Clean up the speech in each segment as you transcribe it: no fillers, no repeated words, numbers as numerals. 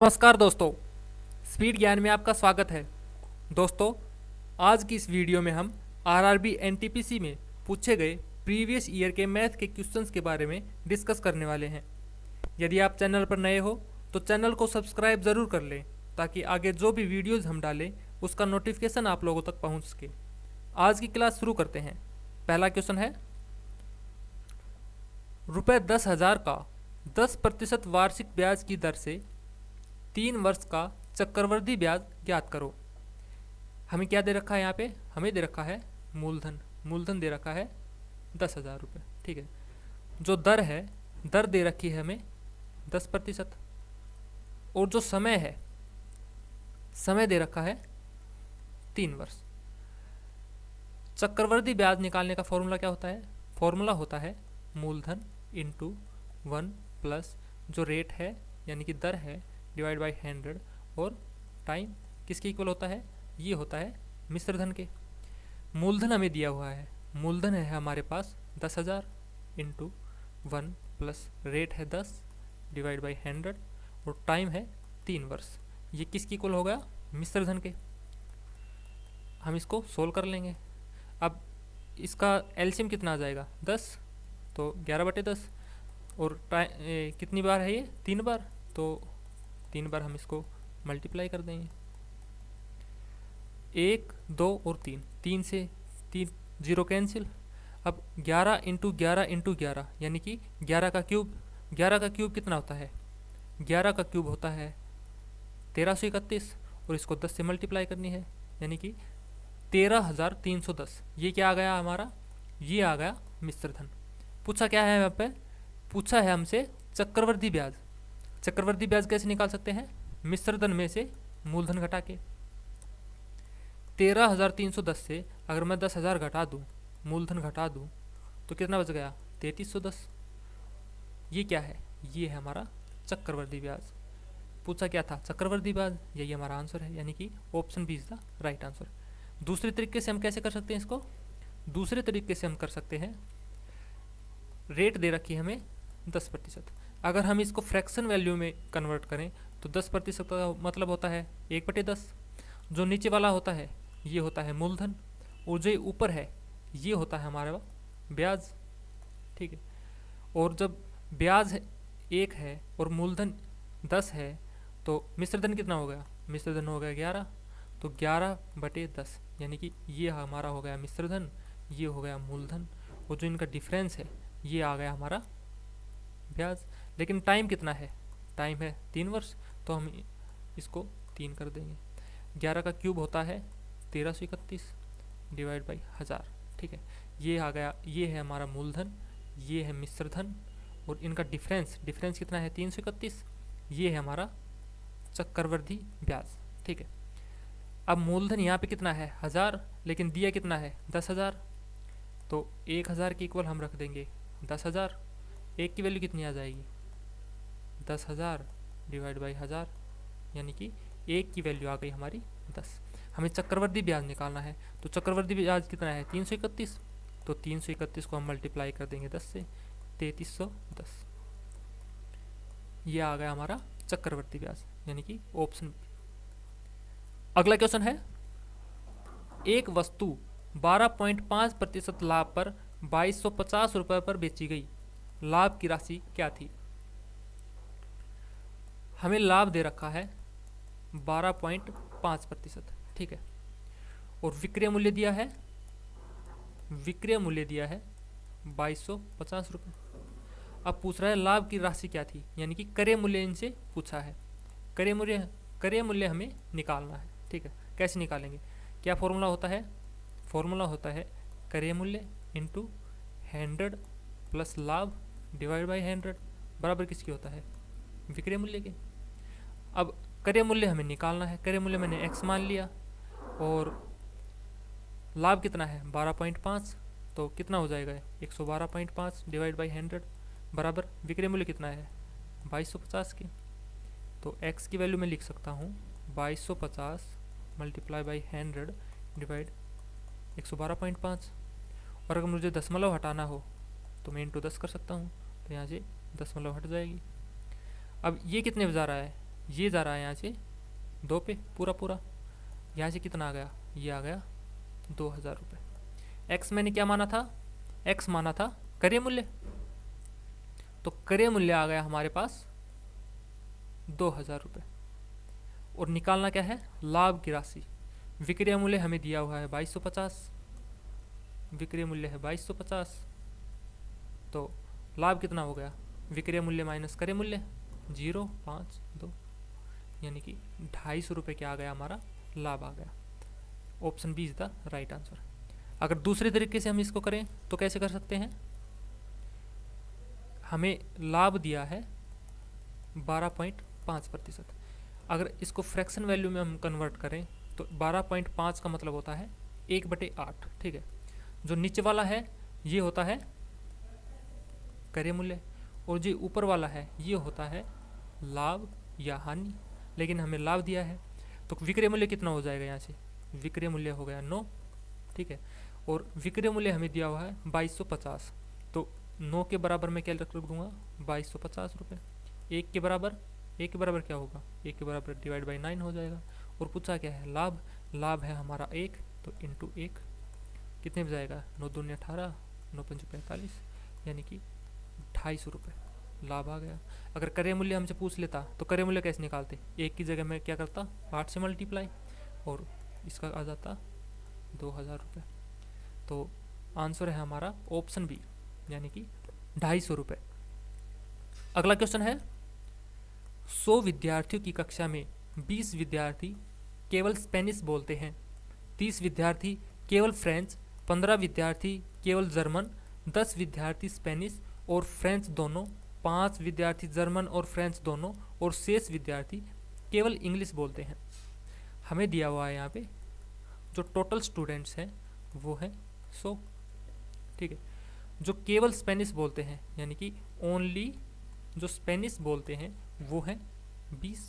नमस्कार दोस्तों, स्पीड ज्ञान में आपका स्वागत है। दोस्तों, आज की इस वीडियो में हम आरआरबी एनटीपीसी में पूछे गए प्रीवियस ईयर के मैथ के क्वेश्चंस के बारे में डिस्कस करने वाले हैं। यदि आप चैनल पर नए हो तो चैनल को सब्सक्राइब ज़रूर कर लें ताकि आगे जो भी वीडियोज़ हम डालें उसका नोटिफिकेशन आप लोगों तक पहुंच सके। आज की क्लास शुरू करते हैं। पहला क्वेश्चन है, ₹10,000 का 10% वार्षिक ब्याज की दर से 3 वर्ष का चक्रवृद्धि ब्याज ज्ञात करो। हमें क्या दे रखा है यहाँ पे? हमें दे रखा है मूलधन। मूलधन दे रखा है 10,000 रुपये। ठीक है, जो दर है, दर दे रखी है हमें 10%, और जो समय है, समय दे रखा है 3 वर्ष। चक्रवृद्धि ब्याज निकालने का फॉर्मूला क्या होता है? फॉर्मूला होता है मूलधन इंटू 1 प्लस जो रेट है यानी कि दर है डिवाइड बाई 100 और टाइम किसके इक्वल होता है? ये होता है मिश्र धन के। मूलधन हमें दिया हुआ है, मूलधन है हमारे पास 10,000 इंटू 1 प्लस रेट है 10 डिवाइड बाई 100 और टाइम है 3 वर्ष। ये किसके इक्वल हो गया? मिश्र धन के। हम इसको सोल्व कर लेंगे। अब इसका एलसीएम कितना आ जाएगा? 10, तो 11/10 और कितनी बार है ये? 3 बार, तो 3 बार हम इसको मल्टीप्लाई कर देंगे। 1, 2 और 3, 3 से 3 जीरो कैंसिल। अब 11 इंटू 11 इंटू 11 यानी कि 11 का क्यूब। 11 का क्यूब कितना होता है? 11 का क्यूब होता है 1331 और इसको 10 से मल्टीप्लाई करनी है यानी कि 13,310। ये क्या आ गया हमारा? ये आ गया मिश्र धन। पूछा क्या है यहाँ पे? पूछा है हमसे चक्रवृद्धि ब्याज। चक्रवृद्धि ब्याज कैसे निकाल सकते हैं? मिश्र धन में से मूलधन घटा के। 13,310 से अगर मैं 10,000 घटा दूँ, मूलधन घटा दूँ, तो कितना बच गया? 3,310। ये क्या है? ये है हमारा चक्रवृद्धि ब्याज। पूछा क्या था? चक्रवृद्धि ब्याज। यही हमारा आंसर है यानी कि option B is the right answer. दूसरे तरीके से हम कैसे कर सकते हैं इसको? दूसरे तरीके से हम कर सकते हैं, रेट दे रखी है हमें 10%। अगर हम इसको फ्रैक्शन वैल्यू में कन्वर्ट करें तो 10% का मतलब होता है 1/10। जो नीचे वाला होता है ये होता है मूलधन और जो ऊपर है ये होता है हमारा ब्याज। ठीक है, और जब ब्याज 1 है और मूलधन 10 है तो मिश्रधन कितना हो गया? मिश्रधन हो गया 11, तो 11/10 यानी कि ये हमारा हो गया मिश्रधन, ये हो गया मूलधन, और जो इनका डिफरेंस है ये आ गया हमारा ब्याज। लेकिन टाइम कितना है? टाइम है 3 वर्ष, तो हम इसको 3 कर देंगे। 11 का क्यूब होता है 1331 डिवाइड बाई 1000। ठीक है, ये आ गया, ये है हमारा मूलधन, ये है मिश्रधन, और इनका डिफरेंस कितना है? 331। ये है हमारा चक्रवृद्धि ब्याज। ठीक है, अब मूलधन यहाँ पे कितना है? 1000, लेकिन दिया कितना है? 10,000, तो 1,000 के इक्वल हम रख देंगे 10,000। एक की वैल्यू कितनी आ जाएगी? 10,000 डिवाइड बाई 1000 यानी कि एक की वैल्यू आ गई हमारी 10। हमें चक्रवृद्धि ब्याज निकालना है, तो चक्रवृद्धि ब्याज कितना है? 331, तो 331 को हम मल्टीप्लाई कर देंगे 10 से, 3,310। ये आ गया हमारा चक्रवृद्धि ब्याज यानी कि ऑप्शन। अगला क्वेश्चन है, एक वस्तु 12.5% लाभ पर 2,250 रुपये पर बेची गई। लाभ की राशि क्या थी? हमें लाभ दे रखा है 12.5%। ठीक है, और विक्रय मूल्य दिया है, विक्रय मूल्य दिया है 2,250 रुपये। अब पूछ रहा है लाभ की राशि क्या थी, यानी कि क्रय मूल्य इनसे पूछा है। क्रय मूल्य हमें निकालना है। ठीक है, कैसे निकालेंगे? क्या फॉर्मूला होता है? फॉर्मूला होता है क्रय मूल्य इंटू 100 प्लस लाभ डिवाइड बाई 100 बराबर किसकी होता है? विक्रय मूल्य के। अब क्रय मूल्य हमें निकालना है। क्रय मूल्य मैंने x मान लिया, और लाभ कितना है? 12.5, तो कितना हो जाएगा? 112.5 डिवाइड बाई 100 बराबर विक्रय मूल्य कितना है? 2,250 की। तो x की वैल्यू मैं लिख सकता हूँ 2,250 मल्टीप्लाई बाई 100 डिवाइड 112.5, और अगर मुझे दशमलव हटाना हो तो मैं इंटू 10 कर सकता हूँ, तो यहाँ से दशमलव हट जाएगी। अब ये कितने बजा रहा है? ये जा रहा है यहाँ से 2 पे पूरा पूरा, यहाँ से कितना आ गया, ये आ गया 2000 रुपये। एक्स मैंने क्या माना था, एक्स माना था क्रय मूल्य, तो क्रय मूल्य आ गया हमारे पास 2000 रुपये। और निकालना क्या है, लाभ की राशि। विक्रय मूल्य हमें दिया हुआ है 2250, विक्रय मूल्य है 2250, तो लाभ कितना हो गया, विक्रय मूल्य माइनस क्रय मूल्य 052, यानी कि 250 रुपये क्या आ गया, हमारा लाभ आ गया। Option B is the right answer. अगर दूसरे तरीके से हम इसको करें तो कैसे कर सकते हैं, हमें लाभ दिया है 12.5%, अगर इसको फ्रैक्शन वैल्यू में हम कन्वर्ट करें तो 12.5 का मतलब होता है 1/8, ठीक है। जो नीचे वाला है ये होता है क्रय मूल्य, और जो ऊपर वाला है ये होता है लाभ या हानि, लेकिन हमें लाभ दिया है तो विक्रय मूल्य कितना हो जाएगा, यहाँ से विक्रय मूल्य हो गया 9, ठीक है। और विक्रय मूल्य हमें दिया हुआ है 2250, तो 9 के बराबर मैं क्या रख दूंगा, 2250 रुपये। 1 के बराबर, 1 के बराबर क्या होगा, 1 के बराबर डिवाइड बाई 9 हो जाएगा। और पूछा क्या है, लाभ, लाभ है हमारा 1, तो इंटू 1 कितने में जाएगा, 9 दूनी 18, 9 पंच 45, यानी कि 250 रुपये लाभ आ गया। अगर क्रय मूल्य हमसे पूछ लेता तो क्रय मूल्य कैसे निकालते, 1 की जगह मैं क्या करता 8 से मल्टीप्लाई, और इसका आ जाता 2000 रुपये। तो आंसर है हमारा ऑप्शन बी, यानी कि 250 रुपये। अगला क्वेश्चन है, 100 विद्यार्थियों की कक्षा में 20 विद्यार्थी केवल स्पेनिश बोलते हैं, 30 विद्यार्थी केवल फ्रेंच, 15 विद्यार्थी केवल जर्मन, 10 विद्यार्थी स्पेनिश और फ्रेंच दोनों, 5 विद्यार्थी जर्मन और फ्रेंच दोनों, और शेष विद्यार्थी केवल इंग्लिश बोलते हैं। हमें दिया हुआ है यहाँ पे जो टोटल स्टूडेंट्स हैं वो है 100, ठीक है। जो केवल स्पेनिश बोलते हैं यानी कि ओनली जो स्पेनिश बोलते हैं वो है 20,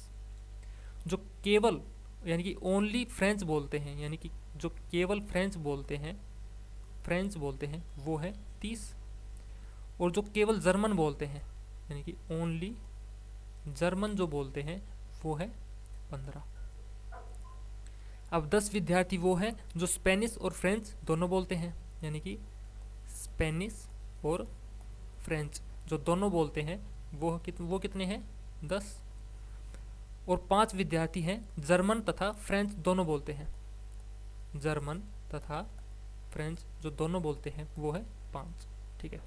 जो केवल यानी कि ओनली फ्रेंच बोलते हैं यानी कि जो केवल फ्रेंच बोलते हैं वो है 30, और जो केवल जर्मन बोलते हैं यानी कि ओनली जर्मन जो बोलते हैं वो है 15। अब 10 विद्यार्थी वो हैं जो स्पेनिश और फ्रेंच दोनों बोलते हैं, यानी कि स्पेनिश और फ्रेंच जो दोनों बोलते हैं वो कितने हैं 10, और 5 विद्यार्थी हैं जर्मन तथा फ्रेंच दोनों बोलते हैं, जर्मन तथा फ्रेंच जो दोनों बोलते हैं वो है 5, ठीक है।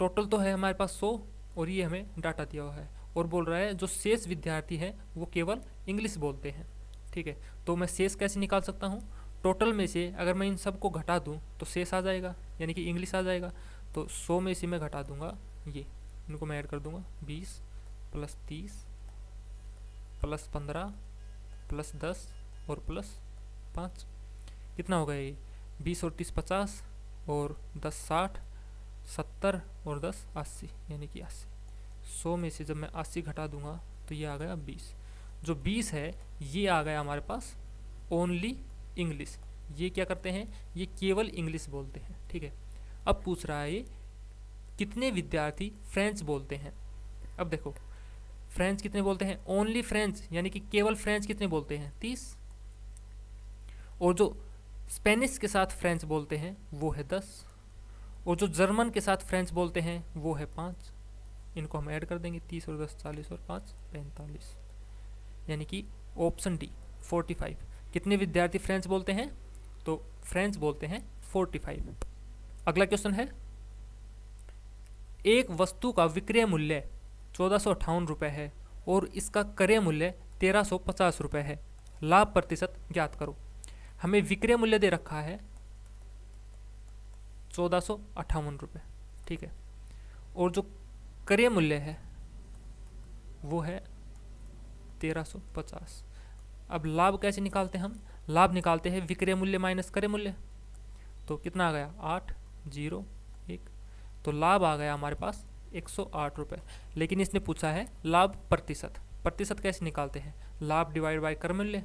टोटल तो है हमारे पास 100, और ये हमें डाटा दिया हुआ है, और बोल रहा है जो शेष विद्यार्थी हैं वो केवल इंग्लिश बोलते हैं, ठीक है। तो मैं शेष कैसे निकाल सकता हूँ, टोटल में से अगर मैं इन सबको घटा दूँ तो शेष आ जाएगा यानी कि इंग्लिश आ जाएगा। तो 100 में से मैं घटा दूंगा, ये इनको मैं ऐड कर दूंगा 20 प्लस 30 प्लस 15 प्लस 10 और प्लस 5, कितना होगा ये 20 और 30 50, और 10 60, 70 और 10 80, यानी कि 80। 100 में से जब मैं 80 घटा दूंगा तो ये आ गया 20। जो 20 है ये आ गया हमारे पास ओनली इंग्लिश, ये क्या करते हैं, ये केवल इंग्लिश बोलते हैं, ठीक है। अब पूछ रहा है ये कितने विद्यार्थी फ्रेंच बोलते हैं। अब देखो फ्रेंच कितने बोलते हैं, ओनली फ्रेंच यानी कि केवल फ्रेंच कितने बोलते हैं 30, और जो स्पेनिश के साथ फ्रेंच बोलते हैं वो है 10, और जो जर्मन के साथ फ्रेंच बोलते हैं वो है 5। इनको हम ऐड कर देंगे 30 और 10 40 और 5 45, यानी कि ऑप्शन डी 45। कितने विद्यार्थी फ्रेंच बोलते हैं, तो फ्रेंच बोलते हैं 45। अगला क्वेश्चन है, एक वस्तु का विक्रय मूल्य 1458 रुपये है और इसका क्रय मूल्य 1350 रुपये है, लाभ प्रतिशत ज्ञात करो। हमें विक्रय मूल्य दे रखा है 1458 रुपये, ठीक है, और जो क्रय मूल्य है वो है 1350। अब लाभ कैसे निकालते हैं हम, लाभ निकालते हैं विक्रय मूल्य माइनस क्रय मूल्य, तो कितना आ गया 801, तो लाभ आ गया हमारे पास 108 रुपये। लेकिन इसने पूछा है लाभ प्रतिशत, प्रतिशत कैसे निकालते हैं, लाभ डिवाइड बाय क्रय मूल्य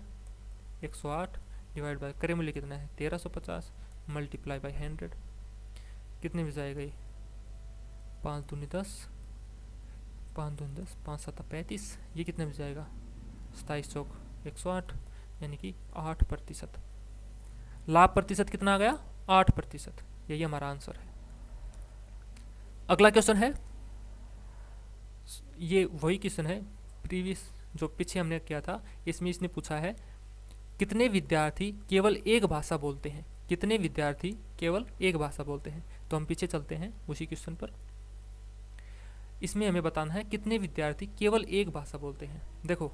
108 डिवाइड बाय क्रय मूल्य कितना है 1350 मल्टीप्लाई बाय 100, कितने में जाएगा ये 5 दूनी 10, 5 दूनी 10, 5 7 35, ये कितने में जाएगा 27 चौक 108, यानी कि 8%। लाभ प्रतिशत कितना आ गया 8%, यही हमारा आंसर है। अगला क्वेश्चन है, ये वही क्वेश्चन है प्रीवियस जो पीछे हमने किया था, इसमें इसने पूछा है कितने विद्यार्थी केवल एक भाषा बोलते हैं, कितने विद्यार्थी केवल एक भाषा बोलते हैं। तो हम पीछे चलते हैं उसी क्वेश्चन पर। इसमें हमें बताना है कितने विद्यार्थी केवल एक भाषा बोलते हैं। देखो,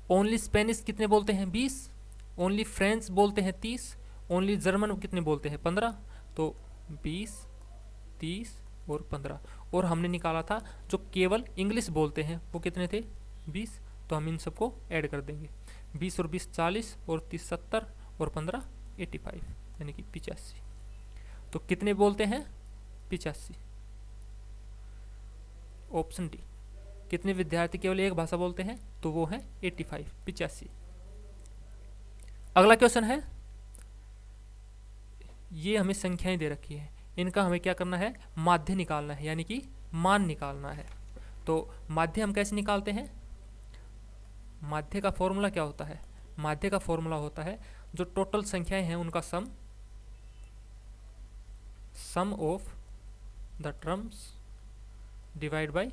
ओनली स्पेनिश कितने बोलते हैं 20, ओनली फ्रेंच बोलते हैं 30, ओनली जर्मन कितने बोलते हैं 15। तो 20, 30 और 15। और हमने निकाला था जो केवल इंग्लिश बोलते हैं वो कितने थे 20। तो हम इन सबको ऐड कर देंगे, 20 और 20 40 और 30 70 और 15 85, यानी कि 85। तो कितने बोलते हैं 85, ऑप्शन डी। कितने विद्यार्थी केवल एक भाषा बोलते हैं, तो वो है 85, 85। अगला क्वेश्चन है, ये हमें संख्याएं दे रखी है, इनका हमें क्या करना है माध्य निकालना है, यानी कि मान निकालना है। तो माध्य हम कैसे निकालते हैं, माध्य का फॉर्मूला क्या होता है, माध्य का फॉर्मूला होता है जो टोटल संख्याएं हैं उनका sum of the terms divide by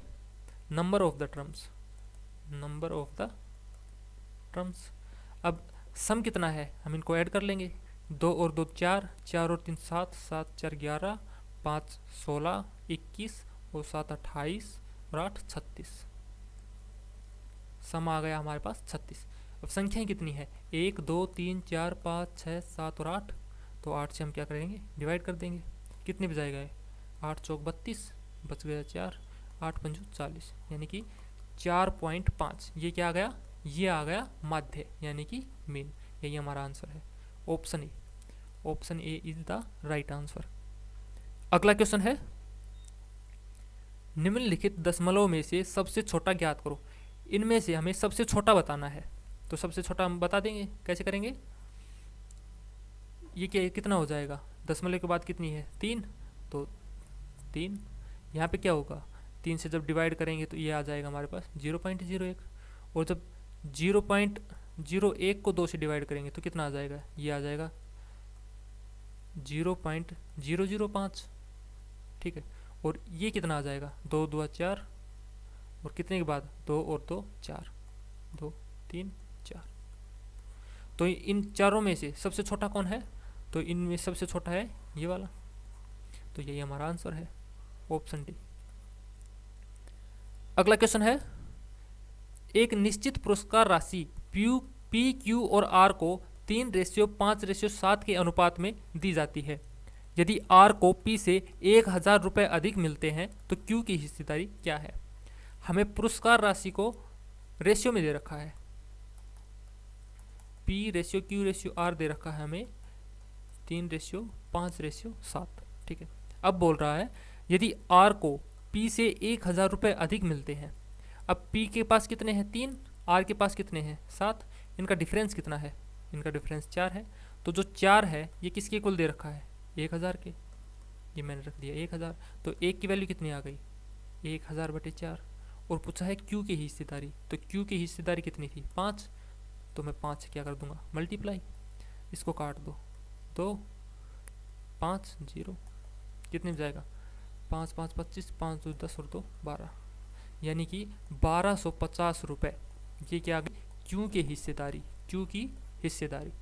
number of the terms, number of the terms. अब सम कितना है हम इनको ऐड कर लेंगे, 2 और 2 4, 4 और 3 7, 7 4 11, 5 16, 21 और 7 28 और 8 36। सम आ गया हमारे पास 36। अब संख्याएं कितनी है 1 2 3 4 5 6 7 और 8। तो 8 से हम क्या करेंगे डिवाइड कर देंगे, कितने बजाएगा 8 चौक 32, बच गया 4, 8 पंजू 40, यानी कि 4.5। ये क्या आ गया, ये आ गया माध्य यानी कि मीन। यही हमारा आंसर है option A. Option A is the right answer. अगला क्वेश्चन है, निम्नलिखित दशमलव में से सबसे छोटा ज्ञात करो। इनमें से हमें सबसे छोटा बताना है, तो सबसे छोटा हम बता देंगे। कैसे करेंगे, ये क्या कितना हो जाएगा, दशमलव के बाद कितनी है 3, तो 3। यहाँ पे क्या होगा 3 से जब डिवाइड करेंगे तो ये आ जाएगा हमारे पास 0.01, और जब 0.01 को 2 से डिवाइड करेंगे तो कितना आ जाएगा, ये आ जाएगा 0.005। ठीक है, और ये कितना आ जाएगा 2 2 4, और कितने के बाद 2 और 2 4, 2 3 4। तो इन चारों में से सबसे छोटा कौन है, तो इनमें सबसे छोटा है ये वाला। तो यही हमारा आंसर है ऑप्शन डी। अगला क्वेश्चन है, एक निश्चित पुरस्कार राशि पी क्यू और आर को 3:5:7 के अनुपात में दी जाती है। यदि आर को पी से 1000 रुपये अधिक मिलते हैं तो क्यू की हिस्सेदारी क्या है। हमें पुरस्कार राशि को रेशियो में दे रखा है, P ratio Q ratio R दे रखा है हमें 3:5:7। ठीक है, अब बोल रहा है यदि आर को पी से 1000 रुपये अधिक मिलते हैं। अब पी के पास कितने हैं 3, आर के पास कितने हैं 7, इनका डिफरेंस कितना है, इनका डिफरेंस 4 है। तो जो 4 है ये किसके कुल दे रखा है 1000 के, ये मैंने रख दिया 1000। तो एक की वैल्यू कितनी आ गई 1000/4। और पूछा है क्यू की हिस्सेदारी, तो क्यू की हिस्सेदारी कितनी थी 5। तो मैं 5 से क्या कर दूंगा मल्टीप्लाई, इसको काट दो 2 5 0, कितने में जाएगा 5 5 25, 5 2 10 और 2 12, यानी कि 1250 रुपये। ये क्या आ गई क्यू की हिस्सेदारी, क्यू की हिस्सेदारी।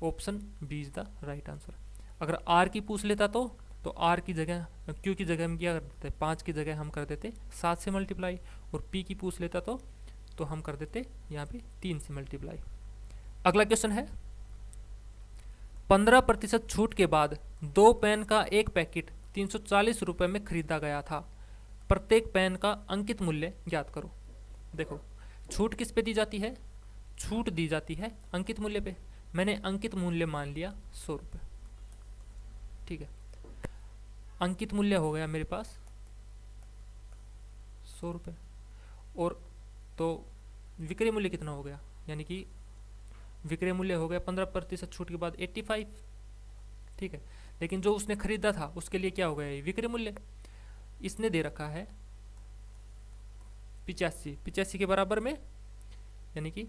Option B is the right answer. अगर आर की पूछ लेता तो आर की जगह क्यू की जगह हम क्या कर देते 5 की जगह हम कर देते 7 से मल्टीप्लाई, और पी की पूछ लेता तो हम कर देते यहाँ पे 3 से मल्टीप्लाई। अगला क्वेश्चन है, 15% छूट के बाद 2 पेन का एक पैकेट 340 रुपये में खरीदा गया था। प्रत्येक पेन का अंकित मूल्य ज्ञात करो। देखो, छूट किस पे दी जाती है, छूट दी जाती है अंकित मूल्य पे। मैंने अंकित मूल्य मान लिया 100 रुपये। ठीक है, अंकित मूल्य हो गया मेरे पास 100 रुपये, और तो विक्रय मूल्य कितना हो गया, यानी कि विक्रय मूल्य हो गया 15% छूट के बाद 85। ठीक है, लेकिन जो उसने खरीदा था उसके लिए क्या हो गया ये विक्रय मूल्य। इसने दे रखा है 85, 85 के बराबर में, यानी कि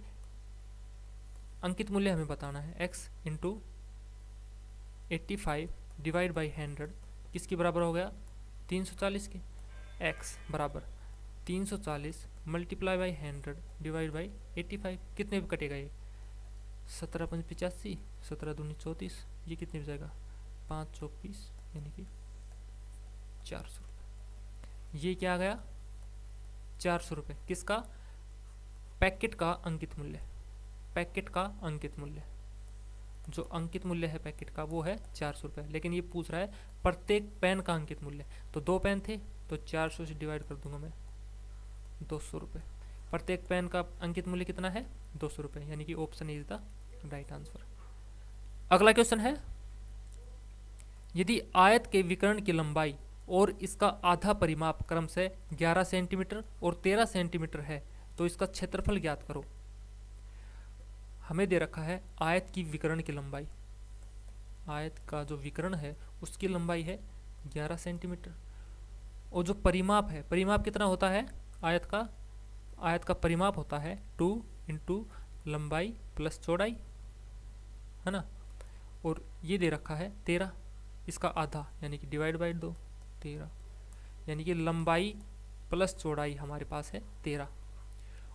अंकित मूल्य हमें बताना है, x इंटू 85 डिवाइड बाई 100 किसके बराबर हो गया, 340 के। x बराबर 340 मल्टीप्लाई बाई 100 डिवाइड बाई 85, कितने भी कटेगा ये, 17 5 85, 17 दूनी 34, ये कितने बचेगा, 5 चौक 20, यानी कि 400 रुपये। ये क्या आ गया, 400 रुपये। किसका, पैकेट का अंकित मूल्य, पैकेट का अंकित मूल्य, जो अंकित मूल्य है पैकेट का वो है 400 रुपये। लेकिन ये पूछ रहा है प्रत्येक पेन का अंकित मूल्य, तो 2 पेन थे तो 400 से डिवाइड कर दूंगा मैं, 200 रुपये। प्रत्येक पेन का अंकित मूल्य कितना है, 200 रुपये, यानी कि option is the right answer. अगला क्वेश्चन है, यदि आयत के विकर्ण की लंबाई और इसका आधा परिमाप क्रमशः 11 सेंटीमीटर और 13 सेंटीमीटर है तो इसका क्षेत्रफल ज्ञात करो। हमें दे रखा है आयत की विकर्ण की लंबाई, आयत का जो विकर्ण है उसकी लंबाई है 11 सेंटीमीटर, और जो परिमाप है, परिमाप कितना होता है आयत का, आयत का परिमाप होता है 2 इंटू लंबाई प्लस चौड़ाई, है ना। और ये दे रखा है 13, इसका आधा यानी कि डिवाइड बाई 2, 13, यानी कि लंबाई प्लस चौड़ाई हमारे पास है 13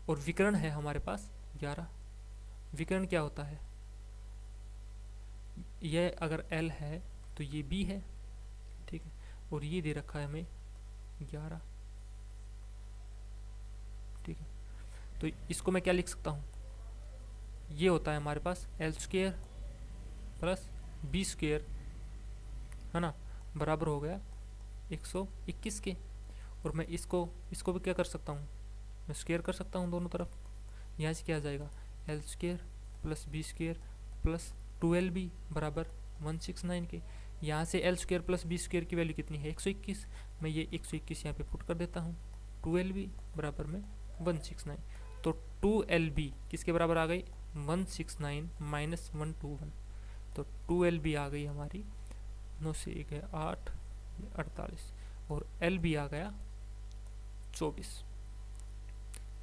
और विकर्ण है हमारे पास 11। विकर्ण क्या होता है, यह अगर L है तो ये B है, ठीक है, और ये दे रखा है हमें 11, ठीक है। तो इसको मैं क्या लिख सकता हूँ, ये होता है हमारे पास L square plus B square, है ना, बराबर हो गया 121 के। और मैं इसको भी क्या कर सकता हूँ, मैं स्क्वेयर कर सकता हूँ दोनों तरफ। यहाँ से क्या आ जाएगा, L square plus B square plus 12B बराबर 169 के। यहाँ से L square plus B square की वैल्यू कितनी है, 121। मैं ये 121 यहाँ पे पुट कर देता हूँ, 12B बराबर में 169। तो 2LB किसके बराबर आ गई, 169 माइनस 121, तो 2LB आ गई हमारी 9 से 1 है 8, 48, और LB आ गया 24।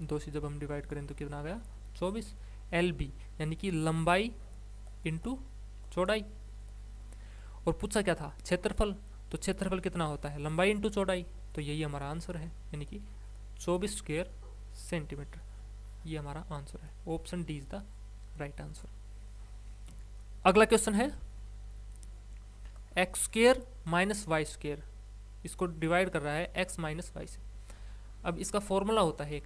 2 से जब हम डिवाइड करें तो कितना आ गया, 24। LB यानी कि लंबाई इंटू चौड़ाई। और पूछा क्या था, क्षेत्रफल, तो क्षेत्रफल कितना होता है, लंबाई इंटू चौड़ाई, तो यही हमारा आंसर है, यानी कि 24 स्क्वायर सेंटीमीटर, ये हमारा आंसर है। Option D is the right answer. अगला क्वेश्चन है, X square minus Y square, इसको डिवाइड कर रहा है एक्स माइनस वाई से। अब इसका फॉर्मूला होता है एक,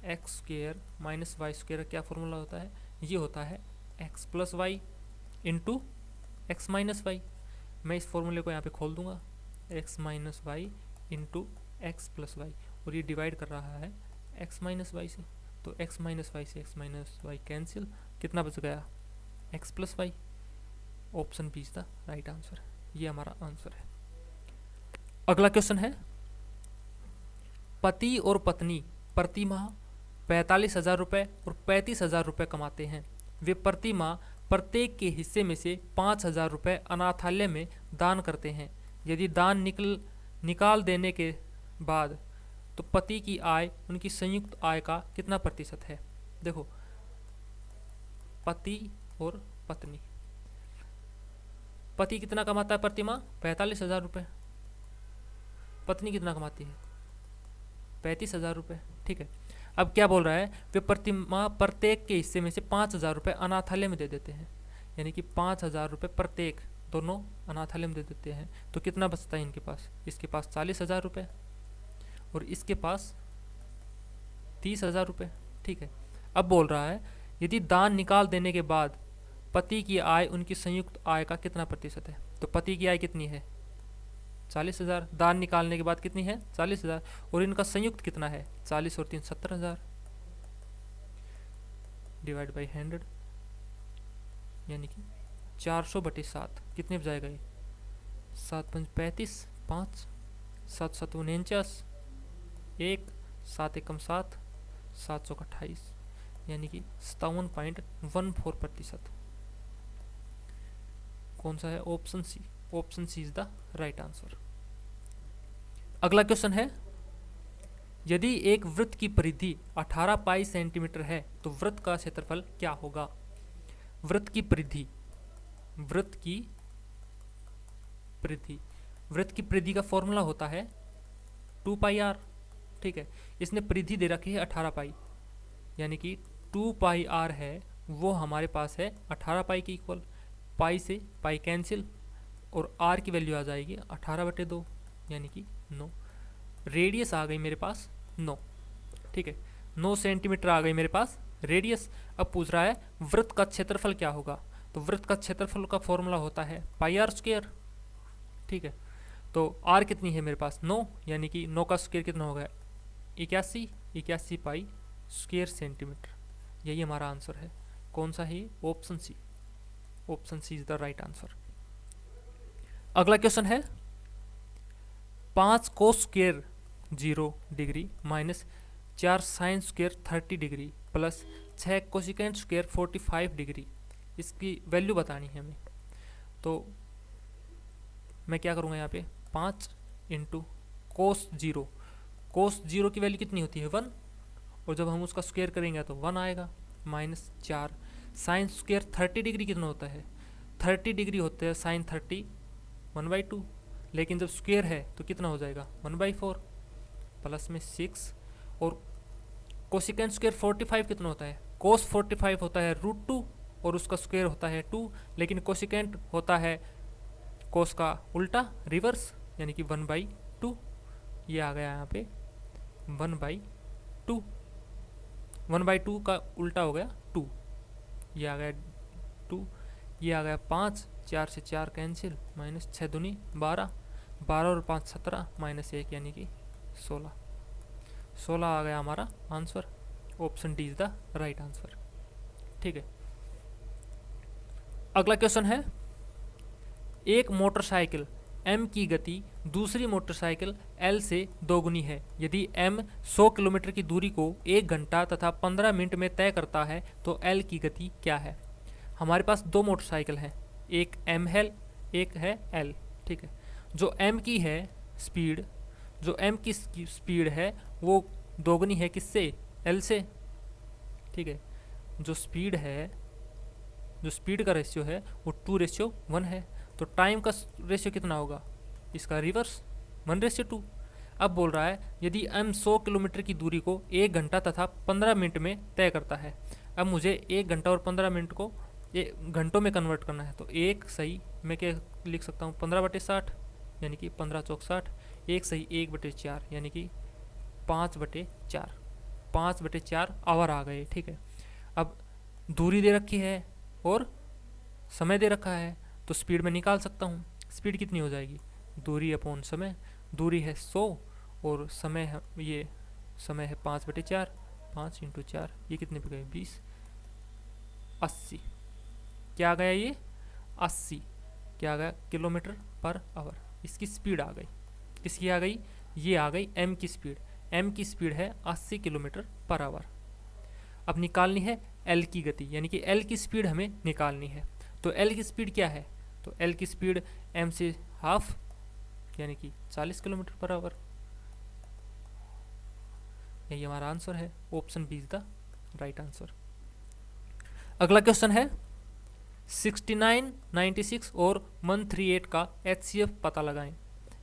X square minus Y square, क्या फॉर्मूला होता है, ये होता है X plus Y into X minus Y. मैं इस फॉर्मूले को यहाँ पे खोल दूंगा, X minus Y into X plus Y, और ये डिवाइड कर रहा है एक्स माइनस वाई से, तो एक्स माइनस वाई से एक्स माइनस वाई कैंसिल, कितना बच गया, X plus Y. Option B is the right answer, ये हमारा आंसर है। अगला क्वेश्चन है, पति और पत्नी प्रति माह 45,000 रुपये और 35,000 रुपये कमाते हैं। वे प्रति माह प्रत्येक के हिस्से में से 5,000 रुपये अनाथालय में दान करते हैं। यदि दान निकाल देने के बाद तो पति की आय उनकी संयुक्त आय का कितना प्रतिशत है। देखो, पति और पत्नी, पति कितना कमाता है प्रति माह, 45,000 रुपये, पत्नी कितना कमाती है, 35,000 रुपये, ठीक है। अब क्या बोल रहा है, वे प्रति माह प्रत्येक के हिस्से में से 5,000 रुपये अनाथालय में दे देते हैं, यानी कि 5,000 रुपये प्रत्येक, दोनों अनाथालय में दे देते हैं। तो कितना बचता है इनके पास, इसके पास 40,000 रुपये और इसके पास 30,000 रुपये, ठीक है। अब बोल रहा है, यदि दान निकाल देने के बाद पति की आय उनकी संयुक्त आय का कितना प्रतिशत है। तो पति की आय कितनी है, 40,000, दान निकालने के बाद कितनी है, 40,000, और इनका संयुक्त कितना है, 40 और 3 70,000 डिवाइड बाई 100, यानी कि 400/7, कितने बच जाएगा ये, 7 5 35, 5 7 7 49, 1 7 1 7, 7 चौक 28, यानी कि 57.14%। कौन सा है, option C, option C is the right answer. अगला क्वेश्चन है, यदि एक वृत्त की परिधि 18 पाई सेंटीमीटर है तो वृत्त का क्षेत्रफल क्या होगा? वृत्त की परिधि, वृत्त की परिधि, वृत्त की परिधि का फॉर्मूला होता है 2 पाई आर। ठीक है, इसने परिधि दे रखी है 18 पाई, यानी कि 2 पाई आर है, वो हमारे पास है 18 पाई के इक्वल। पाई से पाई कैंसिल और आर की वैल्यू आ जाएगी 18/2 यानी कि 9। रेडियस आ गई मेरे पास 9। ठीक है, 9 सेंटीमीटर आ गई मेरे पास रेडियस। अब पूछ रहा है वृत्त का क्षेत्रफल क्या होगा? तो वृत्त का क्षेत्रफल का फॉर्मूला होता है पाई आर स्क्वायर। ठीक है, तो आर कितनी है मेरे पास 9, यानी कि 9 का स्क्वायर कितना होगा 81 पाई स्क्वायर सेंटीमीटर। यही हमारा आंसर है। कौन सा है? Option C. Option C is the right answer. अगला क्वेश्चन है 5 cos square 0 degree minus 4 sine square 30 degree plus 6 cosecant square 45 degree, इसकी वैल्यू बतानी है हमें। तो मैं क्या करूँगा यहाँ पे 5 इंटू कोस 0। कोस 0 की वैल्यू कितनी होती है 1, और जब हम उसका स्क्वायर करेंगे तो 1 आएगा, माइनस 4 साइन स्क्वायर 30 डिग्री कितना होता है 30 डिग्री होते हैं साइन 30 1/2, लेकिन जब स्क्वायर है तो कितना हो जाएगा 1/4 प्लस में 6, और कोसिकेंट स्क्वायर 45 कितना होता है कोस 45 होता है √2 और उसका स्क्वायर होता है 2, लेकिन कोसिकेंट होता है कोस का उल्टा रिवर्स यानी कि 1/2। ये आ गया यहाँ पे 1/2, 1/2 का उल्टा हो गया 2, ये आ गया 2, ये आ गया 5, 4 से 4 कैंसिल, माइनस 6 दूनी 12, 12 और 5 17, माइनस 1 यानी कि 16। 16 आ गया हमारा answer. Option D is the right answer. ठीक है, अगला क्वेश्चन है एक मोटरसाइकिल m की गति दूसरी मोटरसाइकिल l से दोगुनी है। यदि m 100 किलोमीटर की दूरी को 1 घंटा तथा 15 मिनट में तय करता है तो l की गति क्या है? हमारे पास दो मोटरसाइकिल हैं, एक m है, एक है l। ठीक है, जो m की है स्पीड, जो m की स्पीड है वो दोगुनी है किससे? l से। ठीक है, जो स्पीड है, जो स्पीड का रेशियो है वो 2:1 है, तो टाइम का रेशियो कितना होगा इसका रिवर्स 1:2। अब बोल रहा है यदि m 100 किलोमीटर की दूरी को 1 घंटा तथा 15 मिनट में तय करता है। अब मुझे 1 घंटा और 15 मिनट को घंटों में कन्वर्ट करना है, तो एक सही मैं क्या लिख सकता हूँ 15/60 यानी कि 15 चौक 60, एक सही 1/4 यानी कि 5/4, 5/4 आवर आ गए। ठीक है, अब दूरी दे रखी है और समय दे रखा है, तो स्पीड में निकाल सकता हूँ। स्पीड कितनी हो जाएगी दूरी अपॉन समय, दूरी है 100 और समय है, ये समय है 5/4, 5 × 4 ये कितने पे गए 20, 80। क्या आ गया ये 80, क्या आ गया किलोमीटर पर आवर। इसकी स्पीड आ गई, किसकी आ गई? ये आ गई m की स्पीड। m की स्पीड है 80 किलोमीटर पर आवर। अब निकालनी है l की गति, यानी कि l की स्पीड हमें निकालनी है। तो l की स्पीड क्या है? तो l की स्पीड m से हाफ यानी कि 40 किलोमीटर पर आवर। यही हमारा आंसर है। Option B is the right answer. अगला क्वेश्चन है 69, 96 और 138 का HCF पता लगाएं।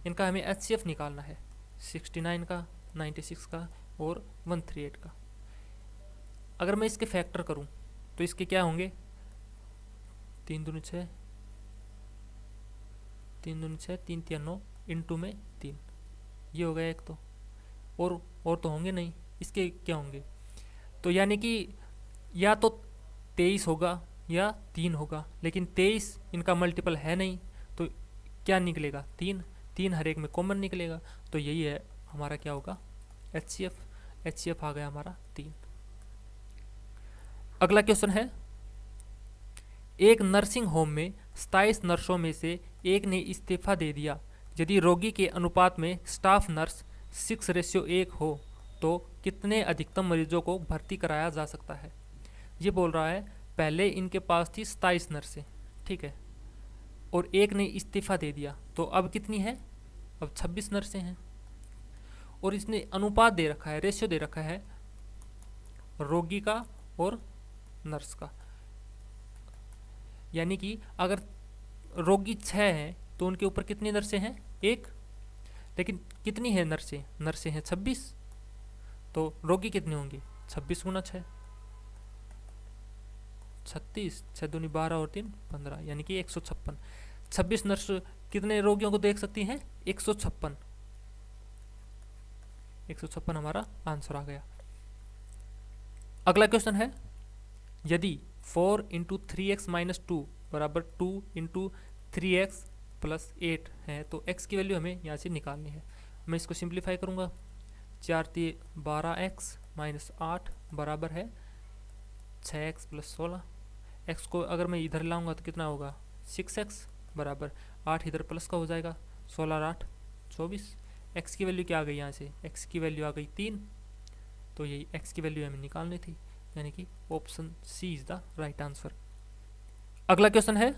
इनका हमें HCF निकालना है, 69 का, 96 का और 138 का। अगर मैं इसके फैक्टर करूं तो इसके क्या होंगे 3 दूनी 6, 3 दूनी 6, 3 3 9 इंटू में 3, ये हो गया एक। तो और तो होंगे नहीं, इसके क्या होंगे? तो यानी कि या तो 23 होगा या 3 होगा, लेकिन 23 इनका मल्टीपल है नहीं, तो क्या निकलेगा 3, 3 हर एक में कॉमन निकलेगा। तो यही है हमारा क्या होगा HCF। HCF आ गया हमारा 3। अगला क्वेश्चन है एक नर्सिंग होम में 27 नर्सों में से एक ने इस्तीफा दे दिया। यदि रोगी के अनुपात में स्टाफ नर्स 6:1 हो तो कितने अधिकतम मरीजों को भर्ती कराया जा सकता है? ये बोल रहा है पहले इनके पास थी 27 नर्सें, ठीक है, और एक ने इस्तीफा दे दिया, तो अब कितनी है? अब 26 नर्सें हैं। और इसने अनुपात दे रखा है, रेशियो दे रखा है रोगी का और नर्स का। यानी कि अगर रोगी 6 हैं तो उनके ऊपर कितनी नर्सें हैं? 1। लेकिन कितनी है नर्सें? नर्सें हैं 26, तो रोगी कितने होंगे? 26 गुना 6, 36, 6 दूनी 12 और 3 15, यानी कि 156। 26 नर्स कितने रोगियों को देख सकती हैं? 156। 156 हमारा आंसर आ गया। अगला क्वेश्चन है, यदि 4 इंटू 3x माइनस 2 बराबर 2 इंटू 3x प्लस 8 है तो x की वैल्यू हमें यहाँ से निकालनी है। मैं इसको सिंप्लीफाई करूँगा। 4 3 12x माइनस 8 बराबर है 6x प्लस 16। x को अगर मैं इधर लाऊंगा तो कितना होगा? 6x बराबर 8 इधर प्लस का हो जाएगा, 16 और 8 24। x की वैल्यू क्या आ गई यहाँ से? x की वैल्यू आ गई 3। तो यही x की वैल्यू हमें निकालनी थी, यानी कि option C is the right answer. अगला क्वेश्चन है,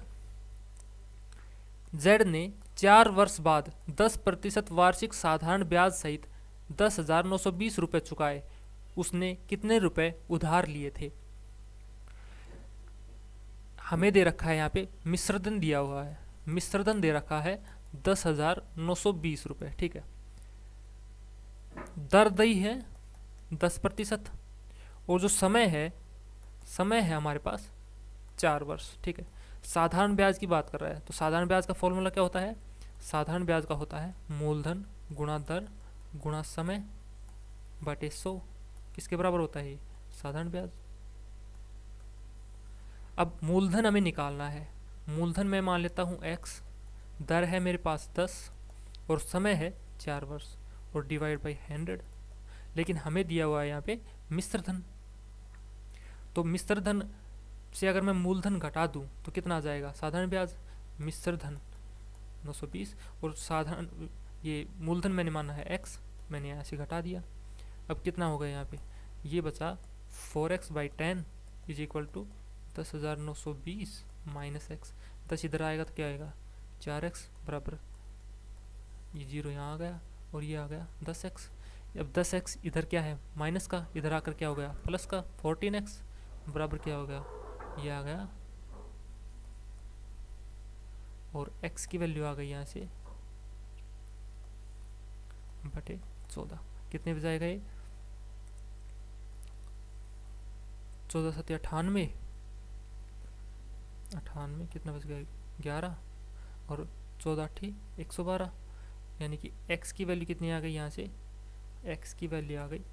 Z ने 4 वर्ष बाद 10% वार्षिक साधारण ब्याज सहित 10,920 रुपये चुकाए, उसने कितने रुपए उधार लिए थे? हमें दे रखा है यहाँ पे मिश्रधन दिया हुआ है, मिश्रधन दे रखा है 10,920 रुपये, ठीक है। दर दी है 10% और जो समय है हमारे पास 4 वर्ष, ठीक है। साधारण ब्याज की बात कर रहा है तो साधारण ब्याज का फॉर्मूला क्या होता है? साधारण ब्याज का होता है मूलधन गुणा दर गुणा समय बटे 100। किसके बराबर होता है ये? साधारण ब्याज। अब मूलधन हमें निकालना है। मूलधन मैं मान लेता हूँ x, दर है मेरे पास 10 और समय है 4 वर्ष और डिवाइड बाई 100। लेकिन हमें दिया हुआ है यहाँ पे मिश्रधन, तो मिश्रधन से अगर मैं मूलधन घटा दूं तो कितना आ जाएगा? साधारण ब्याज। मिश्रधन 920 और साधारण ये मूलधन मैंने माना है x, मैंने यहाँ से घटा दिया। अब कितना होगा यहाँ पे? ये बचा 4x by 10 is equal to 10,920 minus x। 10 इधर आएगा तो क्या आएगा? 4x बराबर ये 0 यहाँ आ गया और ये आ गया 10x। अब 10x इधर क्या है? माइनस का, इधर आकर क्या हो गया? प्लस का। 14x बराबर क्या हो गया? ये आ गया और x की वैल्यू आ गई यहाँ से बटे 14। कितने बच जाएगा ये? 14 7 98, 98 कितना बच गया? 11 और 14 8 112, यानी कि x की वैल्यू कितनी आ गई यहाँ से? x की वैल्यू आ गई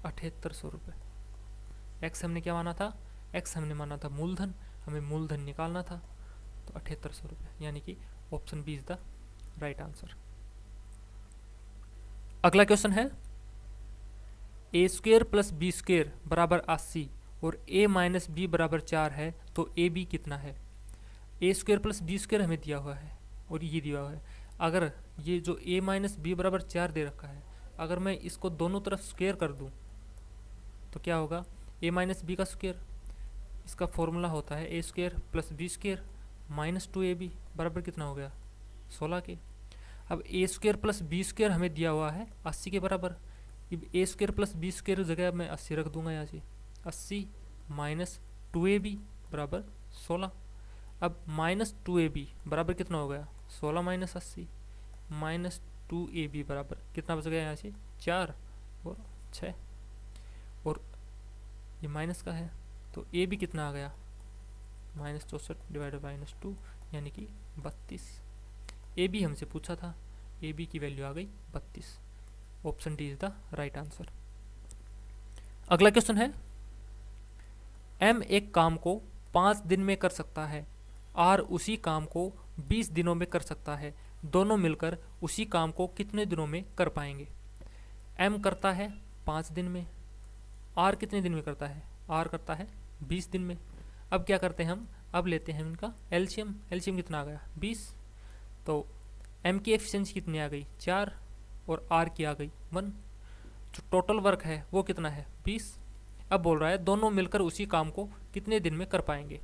7800 रुपये। x हमने क्या माना था? x हमने माना था मूलधन, हमें मूलधन निकालना था, तो 7800 रुपये, यानी कि option B is the right answer. अगला क्वेश्चन है, A square plus B square बराबर 80 और a माइनस बी बराबर 4 है तो ए बी कितना है? A square plus B square हमें दिया हुआ है और ये दिया हुआ है। अगर ये जो a माइनस बी बराबर 4 दे रखा है, अगर मैं इसको दोनों तरफ स्क्वेयर कर दूं तो क्या होगा? a माइनस बी का स्क्वेयर, इसका फॉर्मूला होता है A square plus B square minus 2ab बराबर कितना हो गया? 16 के। अब A square plus B square हमें दिया हुआ है 80 के बराबर। अब A square plus B square जगह मैं 80 रख दूंगा यहाँ से। 80 माइनस 2ab बराबर 16। अब माइनस 2ab बराबर कितना हो गया? 16 माइनस 80 माइनस 2ab बराबर कितना बच गया यहाँ से? 4 और 6 और ये माइनस का है तो ए बी कितना आ गया? माइनस 64 डिवाइड बाई माइनस 2, यानी कि 32। ए बी हमसे पूछा था, ए बी की वैल्यू आ गई 32। Option D is the right answer. अगला क्वेश्चन है, एम एक काम को 5 दिन में कर सकता है, आर उसी काम को 20 दिनों में कर सकता है, दोनों मिलकर उसी काम को कितने दिनों में कर पाएंगे? एम करता है 5 दिन में, आर कितने दिन में करता है? आर करता है 20 दिन में। अब क्या करते हैं हम? अब लेते हैं इनका एलसीएम। एलसीएम कितना आ गया? 20। तो एम की एफिशिएंसी कितनी आ गई? 4 और आर की आ गई 1। जो टोटल वर्क है वो कितना है? 20। अब बोल रहा है दोनों मिलकर उसी काम को कितने दिन में कर पाएंगे।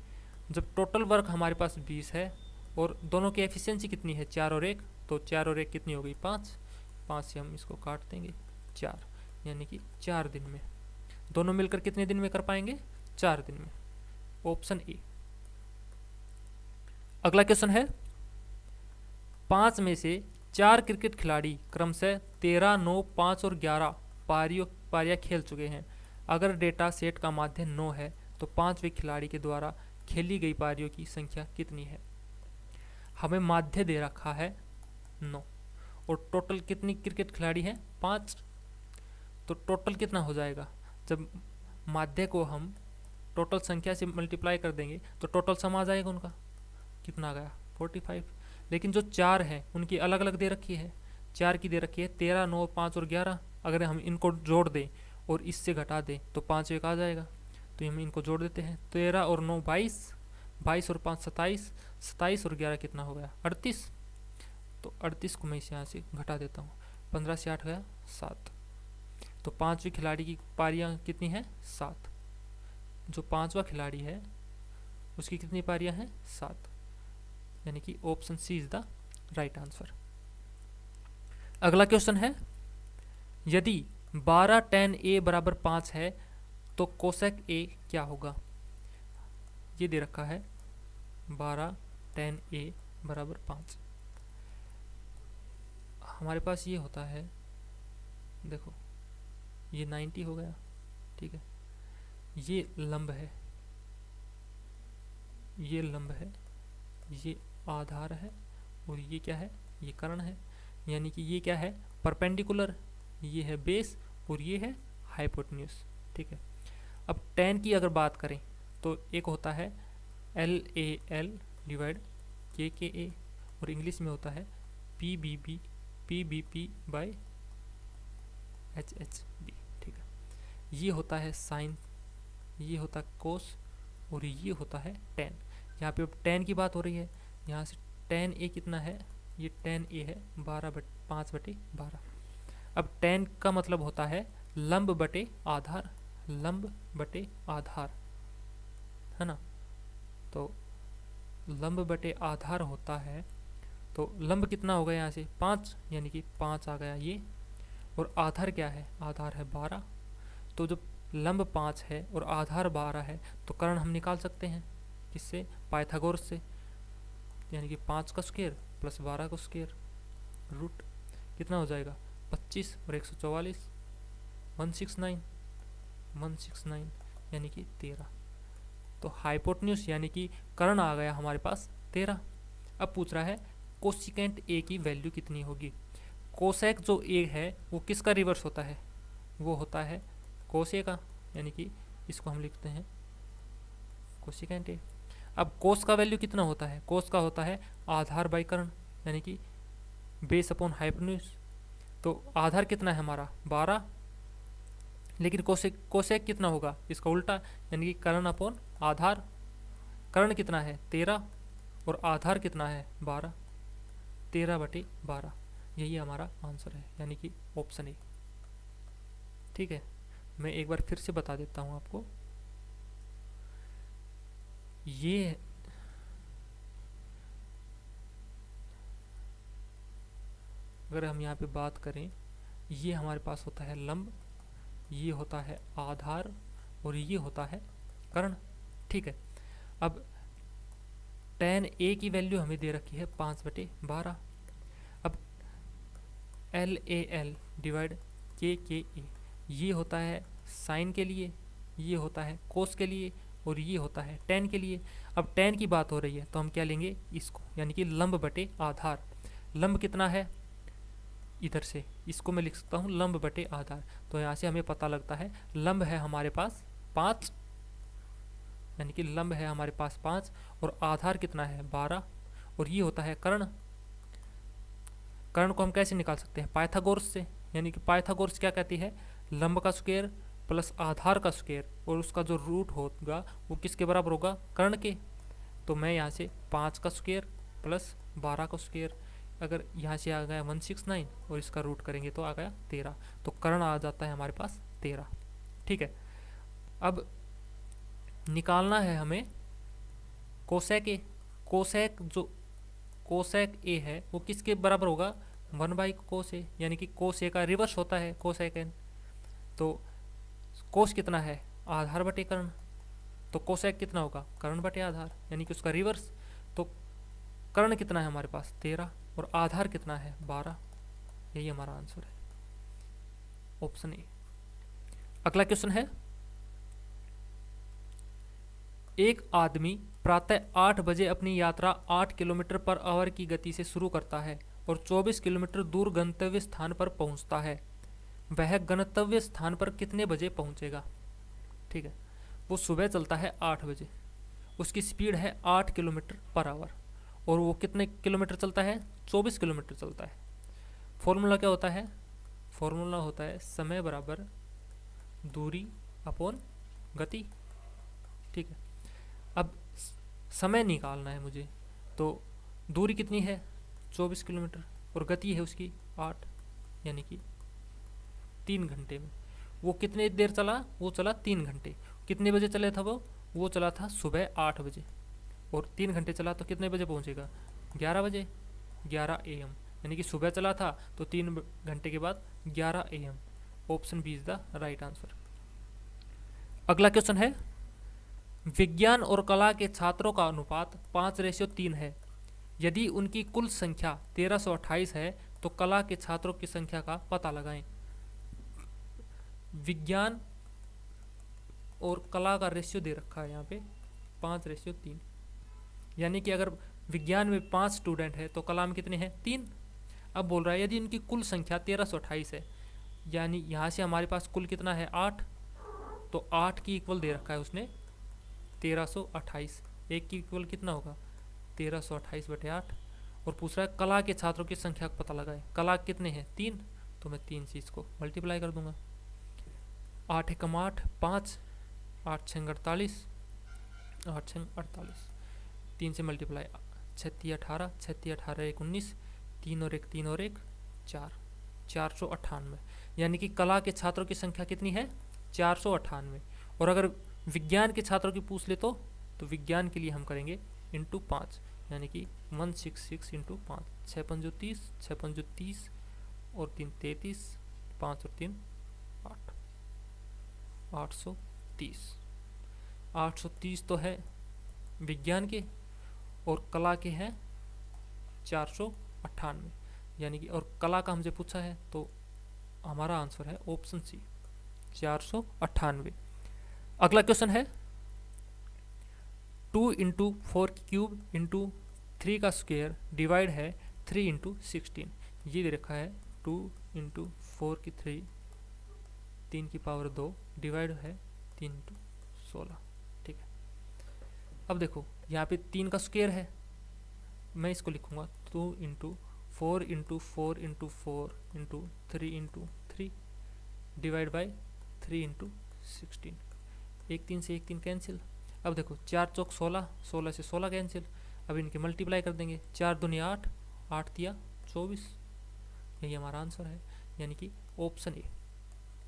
जब टोटल वर्क हमारे पास 20 है और दोनों की एफिशिएंसी कितनी है? 4 और 1, तो 4 और 1 कितनी हो गई? 5। 5 से हम इसको काट देंगे 4, यानी कि 4 दिन में। दोनों मिलकर कितने दिन में कर पाएंगे? 4 दिन में। Option A. अगला क्वेश्चन है, 5 में से 4 क्रिकेट खिलाड़ी क्रमशः 13, 9, 5 और 11 पारियां खेल चुके हैं। अगर डेटा सेट का माध्य 9 है तो 5वें खिलाड़ी के द्वारा खेली गई पारियों की संख्या कितनी है? हमें माध्य दे रखा है 9 और टोटल कितनी क्रिकेट खिलाड़ी हैं? 5। तो टोटल कितना हो जाएगा? जब माध्य को हम टोटल संख्या से मल्टीप्लाई कर देंगे तो टोटल सम आ जाएगा उनका। कितना आ गया? 45। लेकिन जो 4 है उनकी अलग अलग दे रखी है। 4 की दे रखी है 13, 9, 5 और 11। अगर हम इनको जोड़ दें और इससे घटा दें तो 5 एक आ जाएगा। तो हम इनको जोड़ देते हैं। 13 और 9 22, 22 और 5 27, 27 और 11 कितना हो गया? 38। तो 38 को मैं इसे यहाँ से घटा देता हूँ। 15 से 8 गया 7। तो 5वें खिलाड़ी की पारियाँ कितनी हैं? 7। जो 5वां खिलाड़ी है उसकी कितनी पारियाँ हैं? 7। यानी कि option C is the right answer. अगला क्वेश्चन है, यदि 12 tan a बराबर 5 है तो कोसेक a क्या होगा? ये दे रखा है 12 tan a बराबर 5। हमारे पास ये होता है, देखो ये 90 हो गया, ठीक है। ये लंब है, ये लंब है, ये आधार है और ये क्या है? ये कर्ण है। यानी कि ये क्या है? परपेंडिकुलर। ये है बेस और ये है हाइपोटेन्यूज, ठीक है। अब tan की अगर बात करें तो एक होता है LAL डिवाइड KKA और इंग्लिश में होता है PBP बाय HHB, ठीक है। ये होता है साइन, ये होता है कोस और ये होता है tan। यहाँ पे अब tan की बात हो रही है, यहाँ से tan A कितना है? ये tan A है 5/12। अब tan का मतलब होता है लंब बटे आधार, लंब बटे आधार, है ना। तो लंब बटे आधार होता है, तो लंब कितना हो गया यहाँ से? 5, यानी कि 5 आ गया ये। और आधार क्या है? आधार है 12। तो जब लंब 5 है और आधार 12 है तो कर्ण हम निकाल सकते हैं किससे? पाइथागोरस से। यानी कि 5 का स्क्वायर प्लस 12 का स्क्वायर रूट कितना हो जाएगा? 25 और 144, 169 यानी कि 13। तो हाइपोटेन्यूज यानी कि कर्ण आ गया हमारे पास 13। अब पूछ रहा है कोसिकेंट ए की वैल्यू कितनी होगी? कोसेक जो ए है वो किसका रिवर्स होता है? वो होता है कोस ए का, यानी कि इसको हम लिखते हैं कोसिकेंट ए। अब कोस का वैल्यू कितना होता है? कोस का होता है आधार बाई कर्ण, यानी कि बेस अपॉन हाइपोटेन्यूज। तो आधार कितना है हमारा? 12, लेकिन कोसेक कितना होगा? इसका उल्टा, यानी कि कर्ण अपॉन आधार। कर्ण कितना है? 13 और आधार कितना है? 12। 13/12 यही हमारा आंसर है, यानी कि ऑप्शन ए, ठीक है। मैं एक बार फिर से बता देता हूँ आपको। ये अगर हम यहाँ पे बात करें, ये हमारे पास होता है लंब, ये होता है आधार और ये होता है कर्ण, ठीक है। अब tan A की वैल्यू हमें दे रखी है 5/12। अब LAL डिवाइड KKA, ये होता है साइन के लिए, ये होता है कोस के लिए और ये होता है tan के लिए। अब tan की बात हो रही है तो हम क्या लेंगे? इसको, यानी कि लंब बटे आधार। लंब कितना है? इधर से इसको मैं लिख सकता हूँ लंब बटे आधार। तो यहाँ से हमें पता लगता है लंब है हमारे पास 5, यानी कि लंब है हमारे पास 5 और आधार कितना है? 12 और ये होता है कर्ण। कर्ण को हम कैसे निकाल सकते हैं? पाइथागोरस से। यानी कि पाइथागोरस क्या कहती है? लंब का स्क्वायर प्लस आधार का स्क्वायर और उसका जो रूट होगा वो किसके बराबर होगा? कर्ण के। तो मैं यहाँ से 5 का स्क्वायर प्लस 12 का स्क्वायर, अगर यहाँ से आ गया 169 और इसका रूट करेंगे तो आ गया 13। तो कर्ण आ जाता है हमारे पास 13, ठीक है। अब निकालना है हमें कोसेक ए। कोसेक जो कोसेक ए है वो किसके बराबर होगा? 1/cos A, यानी कि cos A का रिवर्स होता है कोसेकेंड। तो कोस कितना है, आधार बटे कर्ण, तो कोसेक कितना होगा, कर्ण बटे आधार, यानी कि उसका रिवर्स। तो कर्ण कितना है हमारे पास 13 और आधार कितना है 12। यही हमारा आंसर है, ऑप्शन ए। अगला क्वेश्चन है, एक आदमी प्रातः 8 बजे अपनी यात्रा 8 किलोमीटर पर आवर की गति से शुरू करता है और 24 किलोमीटर दूर गंतव्य स्थान पर पहुंचता है। वह गंतव्य स्थान पर कितने बजे पहुंचेगा? ठीक है, वो सुबह चलता है 8 बजे, उसकी स्पीड है 8 किलोमीटर पर आवर और वो कितने किलोमीटर चलता है, 24 किलोमीटर चलता है। फॉर्मूला क्या होता है, फॉर्मूला होता है समय बराबर दूरी अपॉन गति। ठीक है, अब समय निकालना है मुझे, तो दूरी कितनी है 24 किलोमीटर और गति है उसकी 8, यानी कि 3 घंटे में। वो कितने देर चला, वो चला 3 घंटे। कितने बजे चले था वो चला था सुबह 8 बजे और 3 घंटे चला तो कितने बजे पहुंचेगा, 11 बजे, 11 AM, यानी कि सुबह चला था तो 3 घंटे के बाद 11 AM। Option B is the right answer. अगला क्वेश्चन है, विज्ञान और कला के छात्रों का अनुपात 5:3 है। यदि उनकी कुल संख्या 1328 है तो कला के छात्रों की संख्या का पता लगाएं। विज्ञान और कला का रेशियो दे रखा है यहाँ पे 5:3, यानी कि अगर विज्ञान में 5 स्टूडेंट है तो कला में कितने हैं 3। अब बोल रहा है यदि उनकी कुल संख्या 1328 है, यानी यहाँ से हमारे पास कुल कितना है 8, तो 8 की इक्वल दे रखा है उसने 1328, एक की इक्वल कितना होगा 1328/8। और पूछ रहा है कला के छात्रों की संख्या का पता लगाए, कला कितने हैं 3, तो मैं 3 से इसको मल्टीप्लाई कर दूंगा। 8 एकम 8, 5, 8 छंग 48, 8 छंग 48, 3 से मल्टीप्लाई 36 18, 36 18 1 19, 3 और 1 3 और 1 4, 498, यानी कि कला के छात्रों की संख्या कितनी है 498। और अगर विज्ञान के छात्रों की पूछ ले तो विज्ञान के लिए हम करेंगे इंटू 5, यानी कि 166 इंटू 5, 6 5 30, 6 5 30 और 3 33, 5 और 3 8, 830। 830 तो है विज्ञान के और कला के हैं 498, यानी कि और कला का हमसे पूछा है तो हमारा आंसर है ऑप्शन सी 498। अगला क्वेश्चन है, 2 इंटू 4 क्यूब इंटू 3 का स्क्वायर डिवाइड है 3 इंटू 16। ये दे रखा है 2 इंटू 4 की 3, 3 की पावर 2 डिवाइड है 3 इंटू 16। ठीक है, अब देखो यहाँ पे 3 का स्क्वायर है, मैं इसको लिखूंगा 2 into 4 into 4 into 4 into 3 into 3 divide by 3 into 16। एक 3 से एक 3 कैंसिल। अब देखो 4 चौक 16, 16 से 16 कैंसिल। अब इनके मल्टीप्लाई कर देंगे, 4 दूनी 8, 8 तिया 24। यही हमारा आंसर है, यानी कि option A,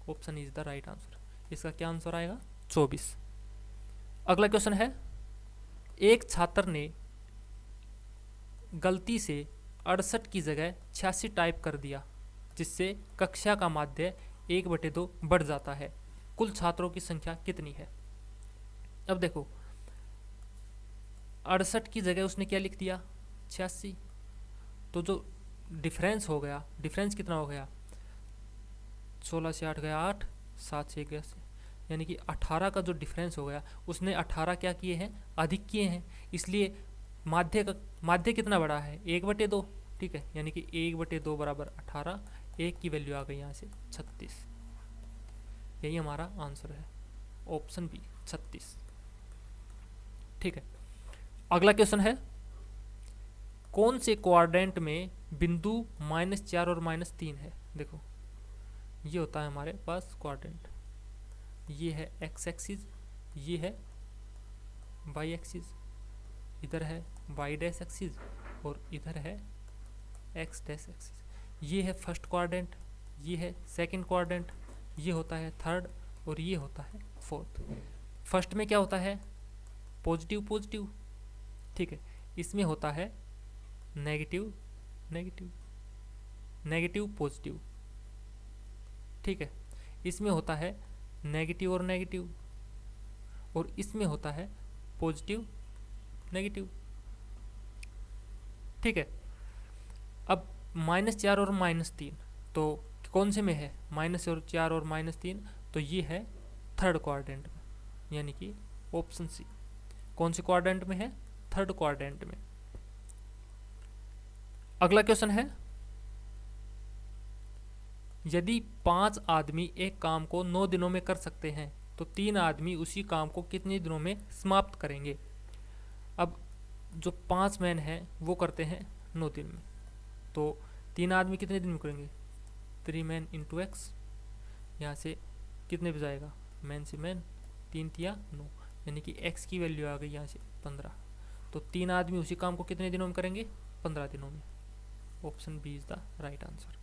option is the right answer. इसका क्या आंसर आएगा 24। अगला क्वेश्चन है, एक छात्र ने गलती से 68 की जगह 86 टाइप कर दिया, जिससे कक्षा का माध्य 1/2 बढ़ जाता है। कुल छात्रों की संख्या कितनी है? अब देखो 68 की जगह उसने क्या लिख दिया 86, तो जो डिफरेंस हो गया, डिफरेंस कितना हो गया 16 से 8 गया 8, 7 से 1 गया, यानी कि 18 का जो डिफरेंस हो गया उसने 18 क्या किए हैं अधिक किए हैं, इसलिए माध्य कितना बड़ा है 1/2। ठीक है, यानी कि 1/2 बराबर 18, 1 की वैल्यू आ गई यहाँ से 36। यही हमारा आंसर है ऑप्शन बी 36। ठीक है, अगला क्वेश्चन है, कौन से क्वाड्रेंट में बिंदु -4 और -3 है? देखो ये होता है हमारे पास क्वाड्रेंट, ये है एक्स एक्सिस, ये है वाई एक्सिस, इधर है वाई डैश एक्सिस और इधर है एक्स डैश एक्सिस। ये है फर्स्ट क्वाड्रेंट, ये है सेकंड क्वाड्रेंट, ये होता है थर्ड और ये होता है फोर्थ। फर्स्ट में क्या होता है पॉजिटिव पॉजिटिव, ठीक है, इसमें होता है नेगेटिव नेगेटिव, नेगेटिव पॉजिटिव, ठीक है। इसमें होता है नेगेटिव और नेगेटिव, और इसमें होता है पॉजिटिव नेगेटिव, ठीक है। अब -4 और -3 तो कौन से में है, -4 और -3, तो ये है थर्ड क्वाड्रेंट में, यानी कि ऑप्शन सी। कौन से क्वाड्रेंट में है, थर्ड क्वाड्रेंट में। अगला क्वेश्चन है, यदि 5 आदमी एक काम को 9 दिनों में कर सकते हैं तो 3 आदमी उसी काम को कितने दिनों में समाप्त करेंगे। अब जो 5 मैन हैं वो करते हैं 9 दिन में, तो 3 आदमी कितने दिन में करेंगे, 3 मैन इंटू एक्स, यहाँ से कितने पे जाएगा, मैन से मैन, 3 तिया 9, यानी कि एक्स की वैल्यू आ गई यहाँ से 15। तो 3 आदमी उसी काम को कितने दिनों में करेंगे, 15 दिनों में। Option B is the right answer.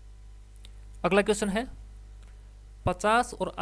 अगला क्वेश्चन है, 50 और